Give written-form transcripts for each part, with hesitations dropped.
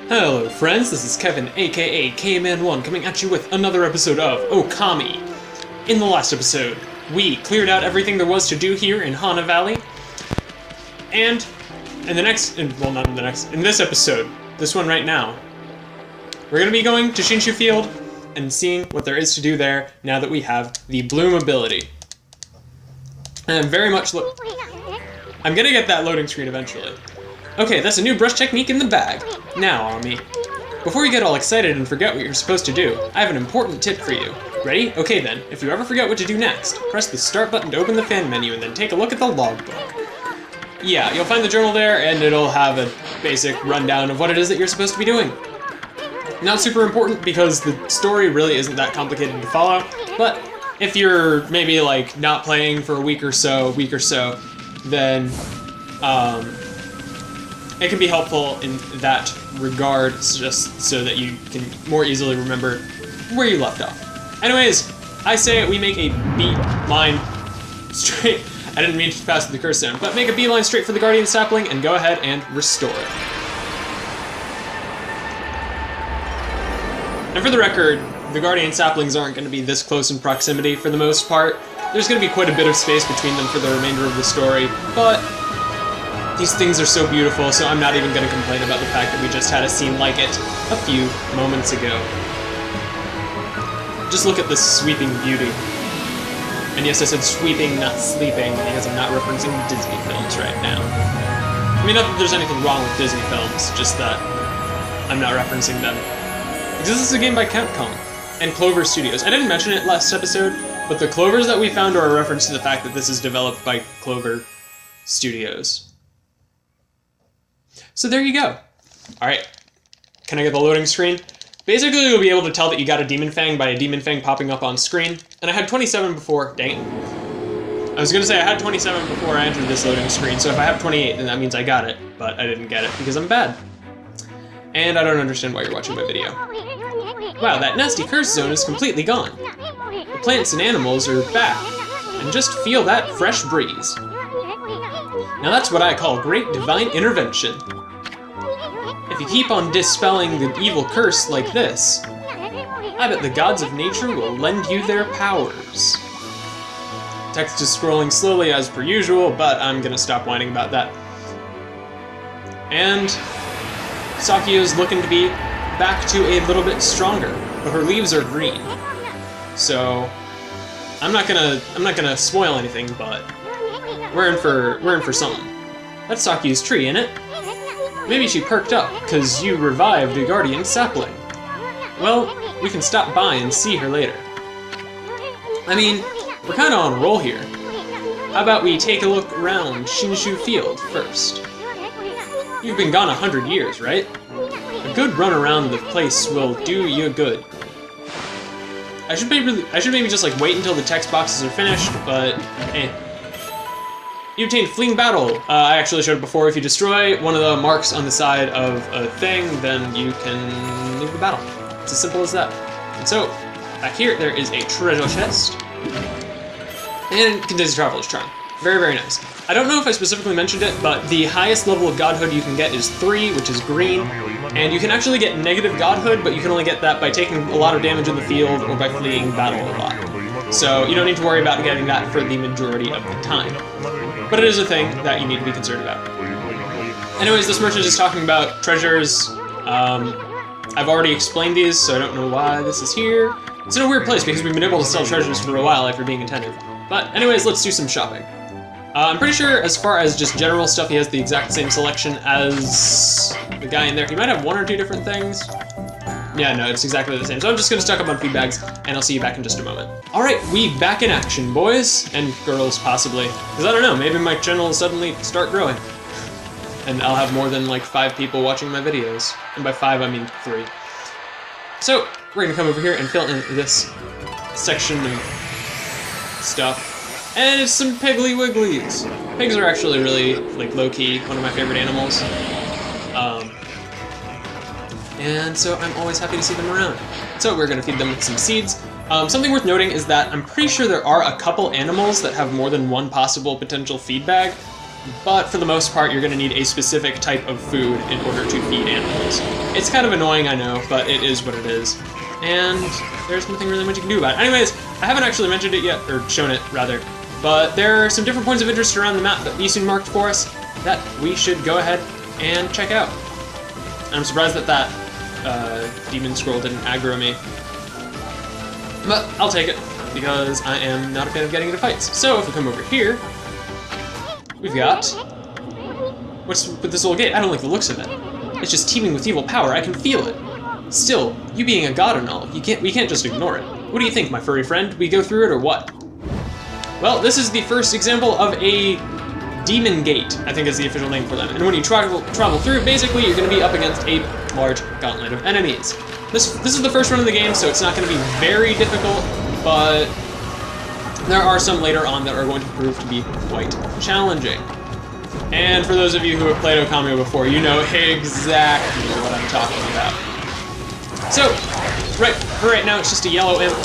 Hello friends, this is Kevin, aka K-Man1, coming at you with another episode of Okami. In the last episode, we cleared out everything there was to do here in Hana Valley, and in this episode, this one right now, we're going to be going to Shinshu Field and seeing what there is to do there now that we have the Bloom ability. And I'm very much I'm gonna get that loading screen eventually. Okay, that's a new brush technique in the bag. Now, Ami, before you get all excited and forget what you're supposed to do, I have an important tip for you. Ready? Okay then, if you ever forget what to do next, press the start button to open the fan menu and then take a look at the logbook. Yeah, you'll find the journal there and it'll have a basic rundown of what it is that you're supposed to be doing. Not super important because the story really isn't that complicated to follow, but if you're maybe like not playing for a week or so, then it can be helpful in that regard, just so that you can more easily remember where you left off. Anyways, I say we make a beeline straight. I didn't mean to pass the curse down, but make a beeline straight for the Guardian Sapling and go ahead and restore it. And for the record, the Guardian Saplings aren't going to be this close in proximity for the most part. There's going to be quite a bit of space between them for the remainder of the story, but these things are so beautiful, so I'm not even going to complain about the fact that we just had a scene like it a few moments ago. Just look at this sweeping beauty. And yes, I said sweeping, not sleeping, because I'm not referencing Disney films right now. I mean, not that there's anything wrong with Disney films, just that I'm not referencing them. Because this is a game by Capcom and Clover Studios. I didn't mention it last episode, but the Clovers that we found are a reference to the fact that this is developed by Clover Studios. So there you go. Alright, can I get the loading screen? Basically, you'll be able to tell that you got a Demon Fang by a Demon Fang popping up on screen. And I had 27 before, dang it. I was gonna say I had 27 before I entered this loading screen, so if I have 28, then that means I got it. But I didn't get it because I'm bad. And I don't understand why you're watching my video. Wow, that nasty curse zone is completely gone. The plants and animals are back. And just feel that fresh breeze. Now that's what I call great divine intervention. If you keep on dispelling the evil curse like this, I bet the gods of nature will lend you their powers. Text is scrolling slowly as per usual, but I'm gonna stop whining about that. And Sakio's looking to be back to a little bit stronger, but her leaves are green. So I'm not gonna spoil anything, but we're in for something. That's Sakio's tree, ain't it? Maybe she perked up, cause you revived a Guardian Sapling. Well, we can stop by and see her later. I mean, we're kinda on a roll here. How about we take a look around Shinshu Field first? You've been gone 100 years, right? A good run around the place will do you good. I should maybe just like wait until the text boxes are finished, but eh. You obtained Fleeing Battle. I actually showed it before. If you destroy one of the marks on the side of a thing, then you can leave the battle. It's as simple as that. And so, back here, there is a treasure chest. And it contains a Traveler's Charm. Very, very nice. I don't know if I specifically mentioned it, but the highest level of Godhood you can get is 3, which is green. And you can actually get negative Godhood, but you can only get that by taking a lot of damage in the field or by fleeing battle a lot. So you don't need to worry about getting that for the majority of the time. But it is a thing that you need to be concerned about. Anyways, this merchant is talking about treasures. I've already explained these, so I don't know why this is here. It's in a weird place because we've been able to sell treasures for a while if you're being attentive. But anyways, let's do some shopping. I'm pretty sure as far as just general stuff, he has the exact same selection as the guy in there. He might have 1 or 2 different things. Yeah, no, it's exactly the same. So I'm just gonna stock up on feed bags, and I'll see you back in just a moment. Alright, we back in action, boys. And girls, possibly. Because I don't know, maybe my channel will suddenly start growing. And I'll have more than like 5 people watching my videos. And by 5, I mean 3. So, we're gonna come over here and fill in this section of stuff. And it's some Piggly Wigglies. Pigs are actually really, like, low-key, one of my favorite animals. And so I'm always happy to see them around. So we're gonna feed them with some seeds. Something worth noting is that I'm pretty sure there are a couple animals that have more than one possible potential feed bag. but for the most part, you're going to need a specific type of food in order to feed animals. It's kind of annoying, I know, but it is what it is. And there's nothing really much you can do about it. Anyways, I haven't actually mentioned it yet, or shown it, rather, but there are some different points of interest around the map that Yisun marked for us that we should go ahead and check out. I'm surprised that that demon scroll didn't aggro me. But I'll take it, because I am not a fan of getting into fights. So if we come over here, we've got... What's with this old gate? I don't like the looks of it. It's just teeming with evil power, I can feel it. Still, you being a god and all, we can't just ignore it. What do you think, my furry friend? We go through it or what? Well, this is the first example of a demon gate, I think is the official name for them. And when you travel through, basically you're going to be up against a large gauntlet of enemies. This is the first run of the game, so it's not going to be very difficult, but there are some later on that are going to prove to be quite challenging. And for those of you who have played Okami before, you know exactly what I'm talking about. So, for right now, it's just a yellow imp,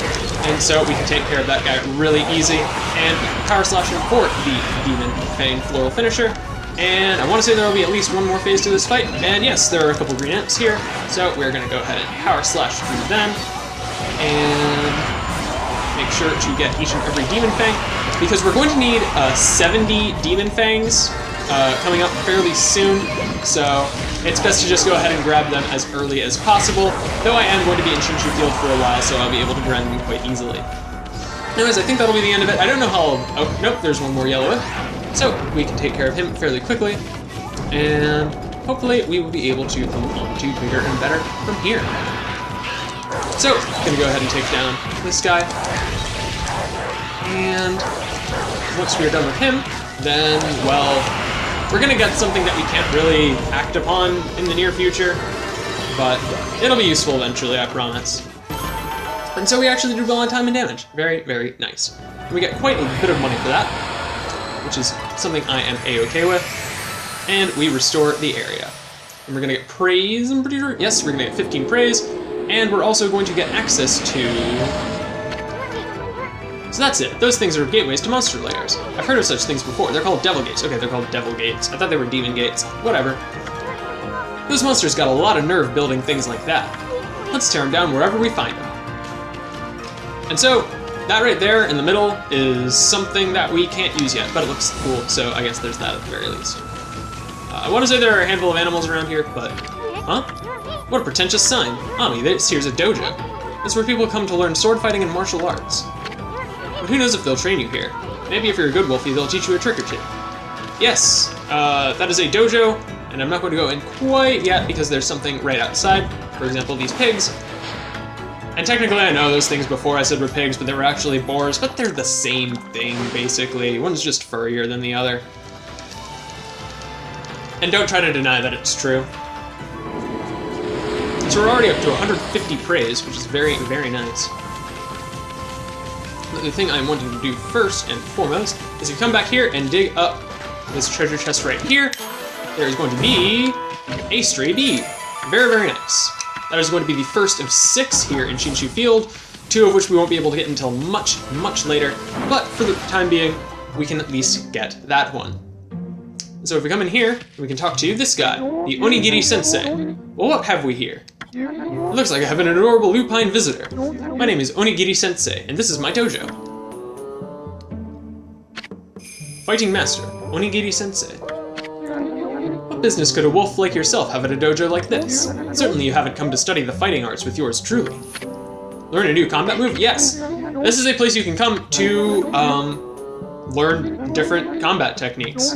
and so we can take care of that guy really easy, and power slash him for the Demon Fang Floral Finisher. And I want to say there will be at least one more phase to this fight, and yes, there are a couple green imps here, so we're going to go ahead and power slash through them, and make sure to get each and every Demon Fang, because we're going to need 70 Demon Fangs coming up fairly soon, so it's best to just go ahead and grab them as early as possible, though I am going to be in Shinshu Field for a while, so I'll be able to grind them quite easily. Anyways, I think that'll be the end of it. I don't know how oh, nope, there's one more yellow imp. So we can take care of him fairly quickly, and hopefully we will be able to move on to bigger and better from here. So, I'm gonna go ahead and take down this guy, and once we're done with him, then, well, we're gonna get something that we can't really act upon in the near future, but it'll be useful eventually, I promise. And so we actually do well on time and damage. Very, very nice. And we get quite a bit of money for that, which is something I am a-okay with. And we restore the area. And we're gonna get praise, I'm pretty sure. Yes, we're gonna get 15 praise, and we're also going to get access to... So that's it. Those things are gateways to monster lairs. I've heard of such things before. They're called devil gates. Okay, they're called devil gates. I thought they were demon gates. Whatever. Those monsters got a lot of nerve building things like that. Let's tear them down wherever we find them. And so, that right there in the middle is something that we can't use yet, but it looks cool, so I guess there's that at the very least. I want to say there are a handful of animals around here, but... Huh? What a pretentious sign. This here's a dojo. It's where people come to learn sword fighting and martial arts. But who knows if they'll train you here. Maybe if you're a good Wolfie, they'll teach you a trick or two. Yes, that is a dojo, and I'm not going to go in quite yet because there's something right outside. For example, these pigs. And technically I know those things before I said were pigs, but they were actually boars, but they're the same thing, basically. One's just furrier than the other. And don't try to deny that it's true. So we're already up to 150 praise, which is very, very nice. But the thing I'm wanting to do first and foremost is you come back here and dig up this treasure chest right here. There is going to be a stray bee. Very, very nice. That is going to be the first of 6 here in Shinshu Field, 2 of which we won't be able to get until much, much later, but for the time being, we can at least get that one. So if we come in here, we can talk to this guy, the Onigiri Sensei. Well, what have we here? It looks like I have an adorable lupine visitor. My name is Onigiri Sensei, and this is my dojo. Fighting Master, Onigiri Sensei. What business could a wolf like yourself have at a dojo like this? Certainly you haven't come to study the fighting arts with yours truly. Learn a new combat move? Yes! This is a place you can come to, learn different combat techniques.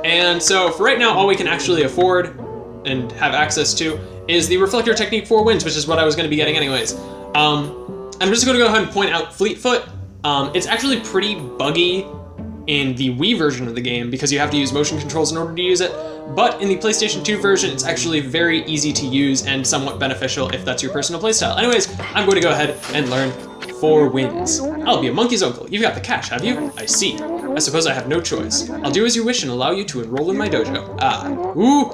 And so, for right now, all we can actually afford and have access to is the Reflector Technique 4 Winds, which is what I was going to be getting anyways. I'm just going to go ahead and point out Fleetfoot. It's actually pretty buggy in the Wii version of the game because you have to use motion controls in order to use it, but in the PlayStation 2 version, it's actually very easy to use and somewhat beneficial if that's your personal playstyle. Anyways, I'm going to go ahead and learn 4 Winds. I'll be a monkey's uncle. You've got the cash, have you? I see. I suppose I have no choice. I'll do as you wish and allow you to enroll in my dojo. Ah. Ooh.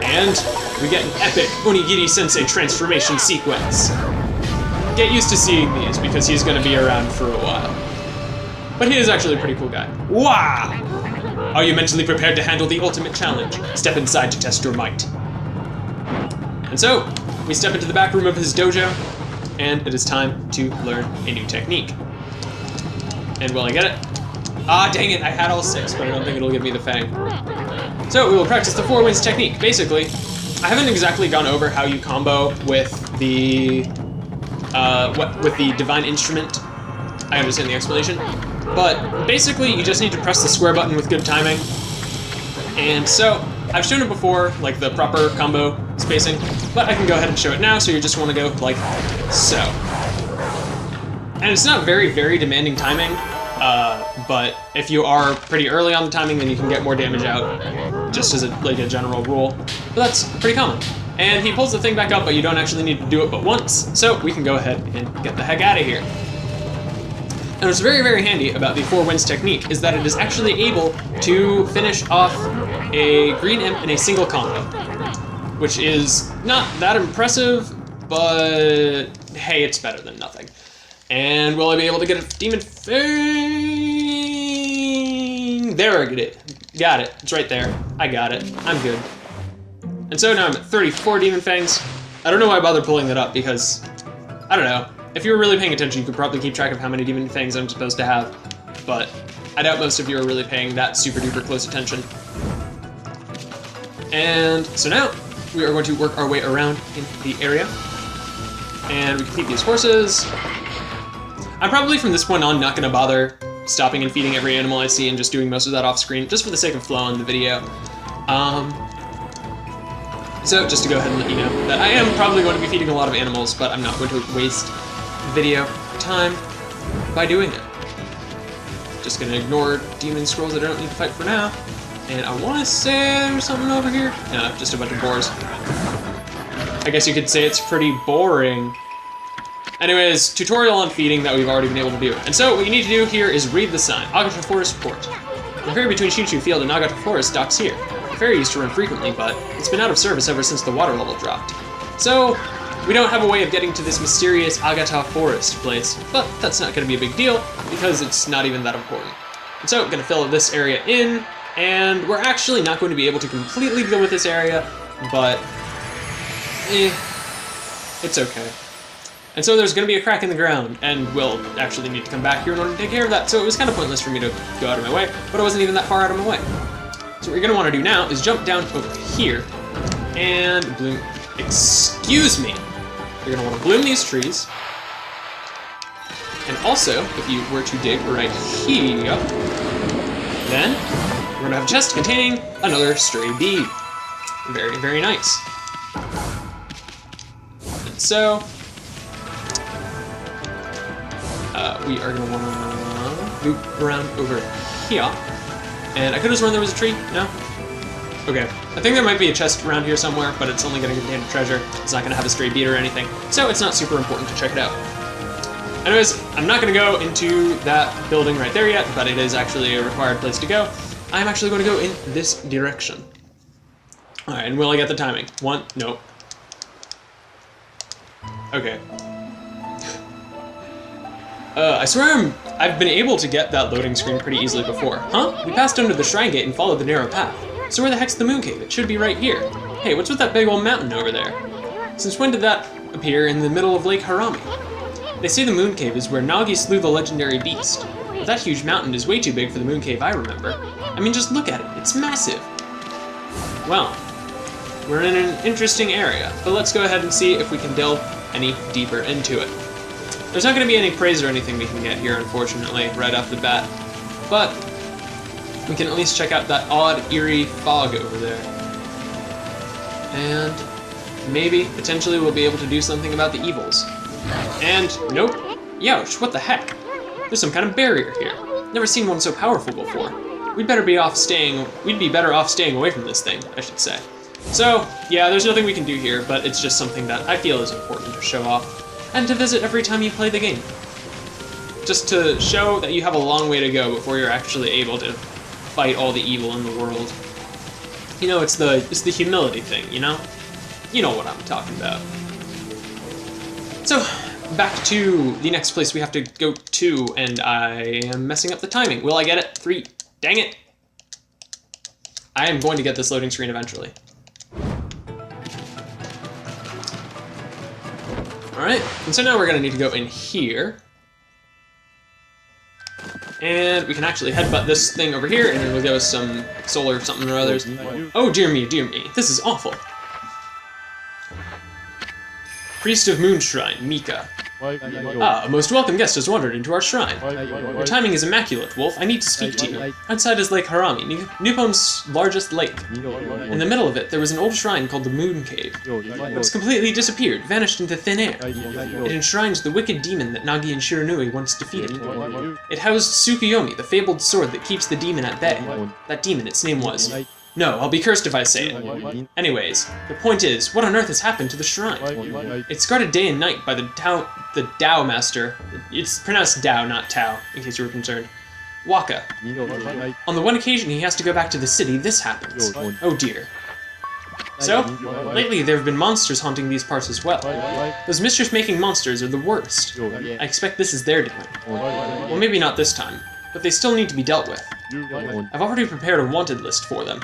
And we get an epic Onigiri Sensei transformation sequence. Get used to seeing these because he's going to be around for a while. But he is actually a pretty cool guy. Wow! Are you mentally prepared to handle the ultimate challenge? Step inside to test your might. And so, we step into the back room of his dojo, and it is time to learn a new technique. And will I get it? Ah, dang it, I had all 6, but I don't think it'll give me the fang. So, we will practice the 4 winds technique. Basically, I haven't exactly gone over how you combo with the divine instrument. I understand the explanation. But basically, you just need to press the square button with good timing. And so, I've shown it before, like the proper combo spacing, but I can go ahead and show it now, so you just want to go like so. And it's not very, very demanding timing, but if you are pretty early on the timing, then you can get more damage out, just as a general rule. But that's pretty common. And he pulls the thing back up, but you don't actually need to do it but once, so we can go ahead and get the heck out of here. And what's very, very handy about the 4 winds technique is that it is actually able to finish off a green imp in a single combo, which is not that impressive, but hey, it's better than nothing. And will I be able to get a demon fang? There, I get it. Got it. It's right there. I got it. I'm good. And so now I'm at 34 demon fangs. I don't know why I bothered pulling that up because, I don't know. If you were really paying attention, you could probably keep track of how many demon fangs I'm supposed to have, but I doubt most of you are really paying that super duper close attention. And so now we are going to work our way around in the area, and we complete these horses. I'm probably from this point on not going to bother stopping and feeding every animal I see and just doing most of that off screen, just for the sake of flow in the video. So just to go ahead and let you know that I am probably going to be feeding a lot of animals, but I'm not going to waste video time by doing it. Just gonna ignore demon scrolls that I don't need to fight for now. And I want to say there's something over here. No, just a bunch of boars. I guess you could say it's pretty boring. Anyways, tutorial on feeding that we've already been able to do. And so what you need to do here is read the sign, Agata Forest Port. The ferry between Shinshu Field and Agata Forest docks here. The ferry used to run frequently, but it's been out of service ever since the water level dropped. So, we don't have a way of getting to this mysterious Agata Forest place, but that's not going to be a big deal, because it's not even that important. And so, I'm going to fill this area in, and we're actually not going to be able to completely deal with this area, but it's okay. And so there's going to be a crack in the ground, and we'll actually need to come back here in order to take care of that, so it was kind of pointless for me to go out of my way, but I wasn't even that far out of my way. So what you're going to want to do now is jump down over here, and bloom. Excuse me! You're going to want to bloom these trees, and also, if you were to dig right here, then we're going to have a chest containing another stray bead. Very, very nice. And so, we are going to want to loop around over here. And I could have sworn there was a tree. No? Okay. I think there might be a chest around here somewhere, but it's only going to contain a treasure. It's not going to have a stray bead or anything, so it's not super important to check it out. Anyways, I'm not going to go into that building right there yet, but it is actually a required place to go. I'm actually going to go in this direction. Alright, and will I get the timing? 1, nope. Okay. I swear I've been able to get that loading screen pretty easily before. Huh? We passed under the shrine gate and followed the narrow path. So where the heck's the moon cave? It should be right here. Hey, what's with that big old mountain over there? Since when did that appear in the middle of Lake Harami? They say the moon cave is where Nagi slew the legendary beast. But that huge mountain is way too big for the moon cave I remember. I mean, just look at it. It's massive. Well, we're in an interesting area, but let's go ahead and see if we can delve any deeper into it. There's not going to be any praise or anything we can get here, unfortunately, right off the bat. But we can at least check out that odd, eerie fog over there. And maybe, potentially, we'll be able to do something about the evils. And, nope. Youch, what the heck? There's some kind of barrier here. Never seen one so powerful before. We'd be better off staying away from this thing, I should say. So, yeah, there's nothing we can do here, but it's just something that I feel is important to show off, and to visit every time you play the game. Just to show that you have a long way to go before you're actually able to fight all the evil in the world. You know, it's the humility thing, you know? You know what I'm talking about. So, back to the next place we have to go to, and I am messing up the timing. Will I get it? 3. Dang it. I am going to get this loading screen eventually. Alright, and so now we're going to need to go in here. And we can actually headbutt this thing over here, and then we'll go with some solar something or others. Oh, dear me, this is awful. Priest of Moon Shrine, Mika. Ah, a most welcome guest has wandered into our shrine. Your timing is immaculate, Wolf. I need to speak to you. Outside is Lake Harami, Nippon's largest lake. In the middle of it, there was an old shrine called the Moon Cave. It's completely disappeared, vanished into thin air. It enshrines the wicked demon that Nagi and Shiranui once defeated. It housed Tsukuyomi, the fabled sword that keeps the demon at bay. That demon, its name was... No, I'll be cursed if I say it. Anyways, the point is, what on earth has happened to the shrine? It's guarded day and night by the Tao Master. It's pronounced Tao, not Tao, in case you were concerned. Waka. On the one occasion he has to go back to the city, this happens. Oh dear. So, lately there have been monsters haunting these parts as well. Those mischief-making monsters are the worst. I expect this is their doing. Well, maybe not this time, but they still need to be dealt with. I've already prepared a wanted list for them.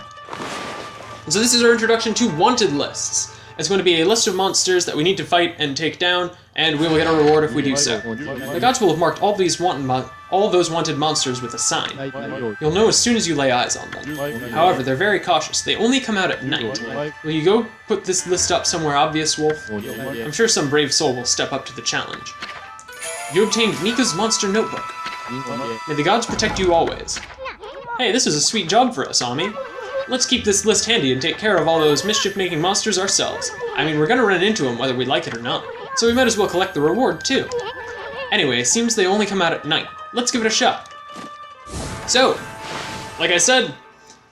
And so this is our introduction to wanted lists. It's going to be a list of monsters that we need to fight and take down, and we will get a reward if we do so. The gods will have marked all those wanted monsters with a sign. You'll know as soon as you lay eyes on them. However, they're very cautious. They only come out at night. Will you go put this list up somewhere obvious, Wolf? I'm sure some brave soul will step up to the challenge. You obtained Mika's monster notebook. May the gods protect you always. Hey, this is a sweet job for us, Ami. Let's keep this list handy and take care of all those mischief-making monsters ourselves. I mean, we're gonna run into them whether we like it or not, so we might as well collect the reward, too. Anyway, it seems they only come out at night. Let's give it a shot. So, like I said,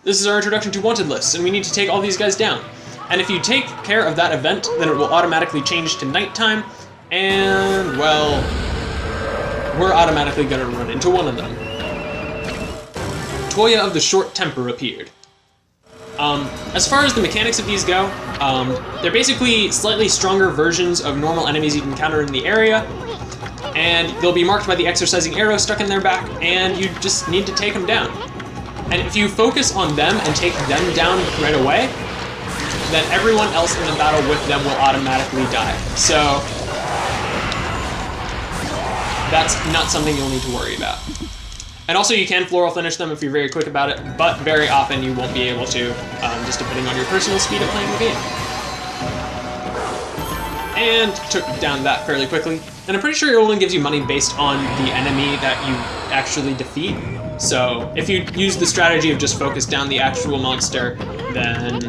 this is our introduction to wanted lists, and we need to take all these guys down. And if you take care of that event, then it will automatically change to nighttime, and, well, we're automatically gonna run into one of them. Toya of the Short Temper appeared. As far as the mechanics of these go, they're basically slightly stronger versions of normal enemies you can encounter in the area, and they'll be marked by the exercising arrow stuck in their back, and you just need to take them down. And if you focus on them and take them down right away, then everyone else in the battle with them will automatically die. So, that's not something you'll need to worry about. And also you can floral finish them if you're very quick about it, but very often you won't be able to, just depending on your personal speed of playing the game. And took down that fairly quickly. And I'm pretty sure it only gives you money based on the enemy that you actually defeat. So if you use the strategy of just focus down the actual monster, then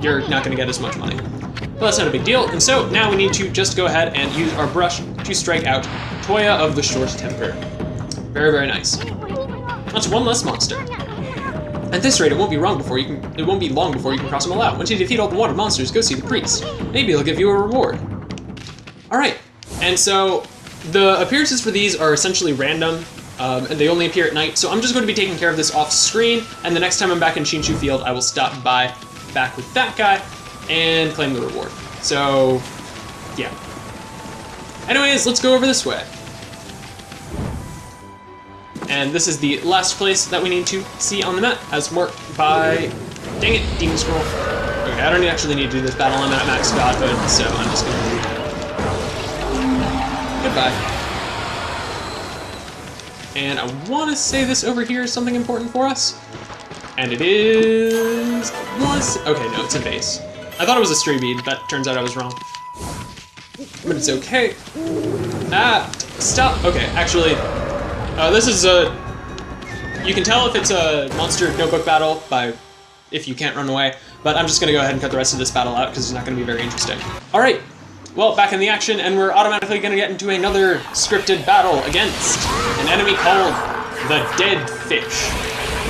you're not going to get as much money. But that's not a big deal, and so now we need to just go ahead and use our brush to strike out Toya of the Short Temper. Very, very nice. That's one less monster. At this rate, it won't be long before you can cross them all out. Once you defeat all the wanted monsters, go see the priest. Maybe he'll give you a reward. Alright, and so the appearances for these are essentially random, and they only appear at night, so I'm just going to be taking care of this off screen, and the next time I'm back in Shinshu Field, I will stop back with that guy and claim the reward. So, yeah. Anyways, let's go over this way. And this is the last place that we need to see on the map, as marked by... Dang it, Demon Scroll. Okay, I don't actually need to do this battle. I'm at max godhood, so I'm just gonna do goodbye. And I want to say this over here is something important for us. And it is... Okay, no, it's a base. I thought it was a stray bead, but turns out I was wrong. But it's okay. Ah, stop. Okay, actually... this is a... You can tell if it's a monster notebook battle by if you can't run away, but I'm just going to go ahead and cut the rest of this battle out because it's not going to be very interesting. Alright, well, back in the action, and we're automatically going to get into another scripted battle against an enemy called the Dead Fish.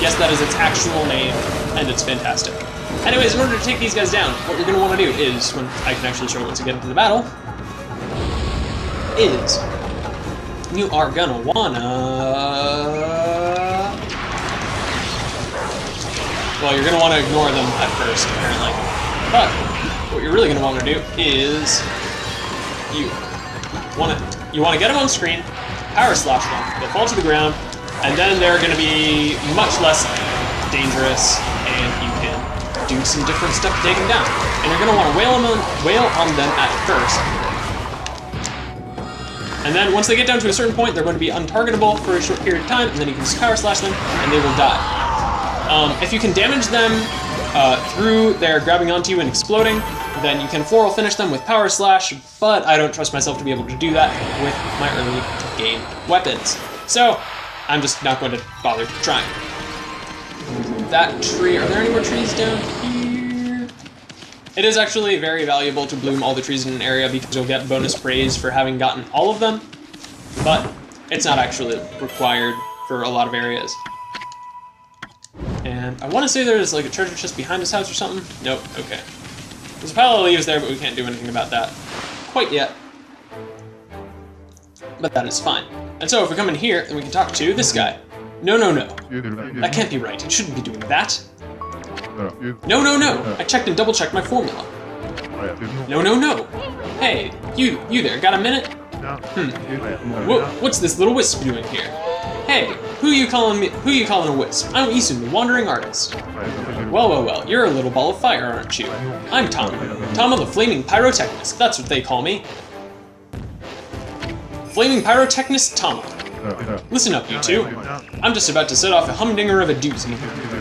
Yes, that is its actual name, and it's fantastic. Anyways, in order to take these guys down, what you're going to want to do is, when I can actually show you once we get into the battle, is... You are gonna wanna... Well, you're gonna wanna ignore them at first, apparently. But, what you're really gonna wanna do is... You wanna you want to get them on screen, power slash them, they'll fall to the ground, and then they're going to be much less dangerous, and you can do some different stuff to take them down. And you're going to want to wail on them at first. And then once they get down to a certain point, they're going to be untargetable for a short period of time, and then you can just power slash them, and they will die. If you can damage them through their grabbing onto you and exploding, then you can floral finish them with power slash, but I don't trust myself to be able to do that with my early game weapons. So I'm just not going to bother trying. That tree, are there any more trees down here? It is actually very valuable to bloom all the trees in an area because you'll get bonus praise for having gotten all of them, but it's not actually required for a lot of areas. And I want to say there's like a treasure chest behind this house or something. Nope, okay. There's a pile of leaves there, but we can't do anything about that quite yet. But that is fine. And so if we come in here, then we can talk to this guy. No, no, no. That can't be right. It shouldn't be doing that. No, no, no. I checked and double-checked my formula. No, no, no. Hey, you there, got a minute? What's this little wisp doing here? Hey, who you calling a wisp? I'm Isun, the wandering artist. Well, well, well, you're a little ball of fire, aren't you? I'm Tama. Tama the Flaming Pyrotechnist, that's what they call me. Flaming Pyrotechnist Tama. Listen up, you two. I'm just about to set off a humdinger of a doozy.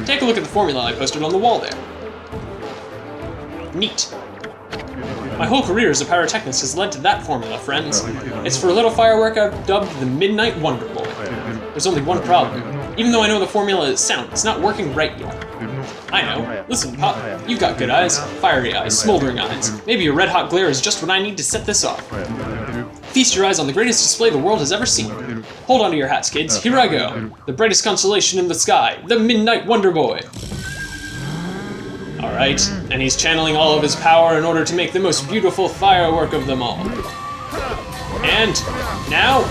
Take a look at the formula I posted on the wall there. Neat. My whole career as a pyrotechnist has led to that formula, friends. It's for a little firework I've dubbed the Midnight Wonder Boy. There's only one problem. Even though I know the formula is sound, it's not working right yet. I know. Listen, Pop, you've got good eyes. Fiery eyes, smoldering eyes. Maybe a red-hot glare is just what I need to set this off. Feast your eyes on the greatest display the world has ever seen. Hold on to your hats, kids. Here I go. The brightest constellation in the sky, the Midnight Wonder Boy. Alright, and he's channeling all of his power in order to make the most beautiful firework of them all. And now,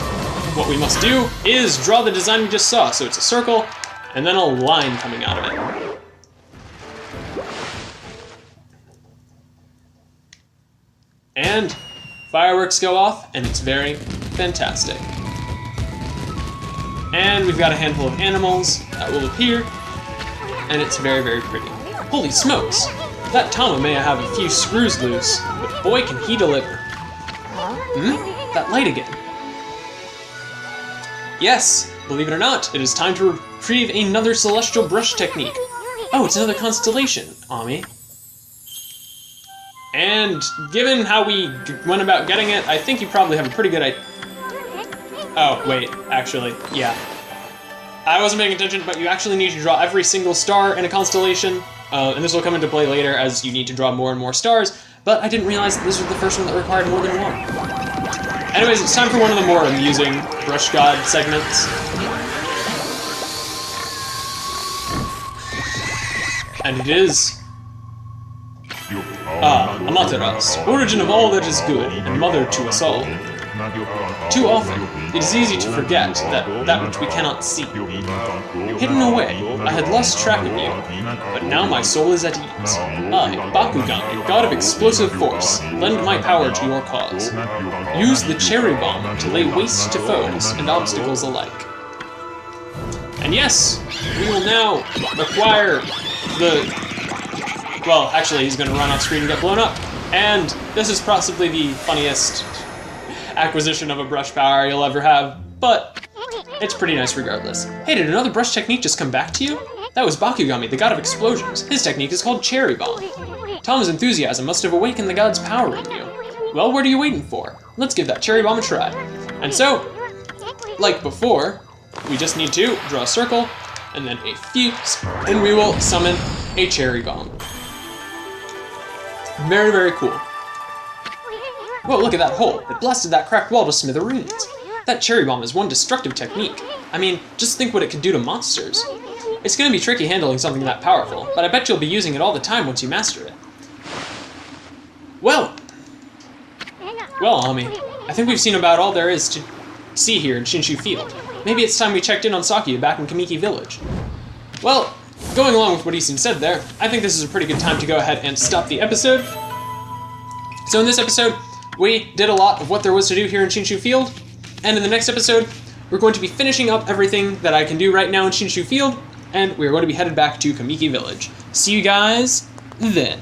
what we must do is draw the design we just saw. So it's a circle, and then a line coming out of it. And fireworks go off, and it's very fantastic. And we've got a handful of animals that will appear, and it's very, very pretty. Holy smokes! That Tama may have a few screws loose, but boy can he deliver. That light again. Yes, believe it or not, it is time to retrieve another celestial brush technique. Oh, it's another constellation, Ami. And given how we went about getting it, I think you probably have a pretty good idea. Oh, wait, actually, yeah. I wasn't paying attention, but you actually need to draw every single star in a constellation, and this will come into play later as you need to draw more and more stars, but I didn't realize that this was the first one that required more than one. Anyways, it's time for one of the more amusing Brush God segments. And it is... Amaterasu, origin of all that is good, and mother to us all. Too often, it is easy to forget that which we cannot see. Hidden away, I had lost track of you, but now my soul is at ease. I, Bakugami, god of explosive force, lend my power to your cause. Use the cherry bomb to lay waste to foes and obstacles alike. And yes, we will now acquire the... Well, actually, he's going to run off screen and get blown up. And this is possibly the funniest acquisition of a brush power you'll ever have, but it's pretty nice regardless. Hey, did another brush technique just come back to you? That was Bakugami, the god of explosions. His technique is called Cherry Bomb. Tom's enthusiasm must have awakened the god's power in you. Well, what are you waiting for? Let's give that Cherry Bomb a try. And so, like before, we just need to draw a circle, and then a fuse, and we will summon a Cherry Bomb. Very, very cool. Whoa, look at that hole. It blasted that cracked wall to smithereens. That cherry bomb is one destructive technique. I mean, just think what it could do to monsters. It's gonna be tricky handling something that powerful, but I bet you'll be using it all the time once you master it. Well, Ami, I think we've seen about all there is to see here in Shinshu Field. Maybe it's time we checked in on Sakuya back in Kamiki Village. Well, going along with what Isun said there, I think this is a pretty good time to go ahead and stop the episode. So in this episode, we did a lot of what there was to do here in Shinshu Field. And in the next episode, we're going to be finishing up everything that I can do right now in Shinshu Field, and we're going to be headed back to Kamiki Village. See you guys then.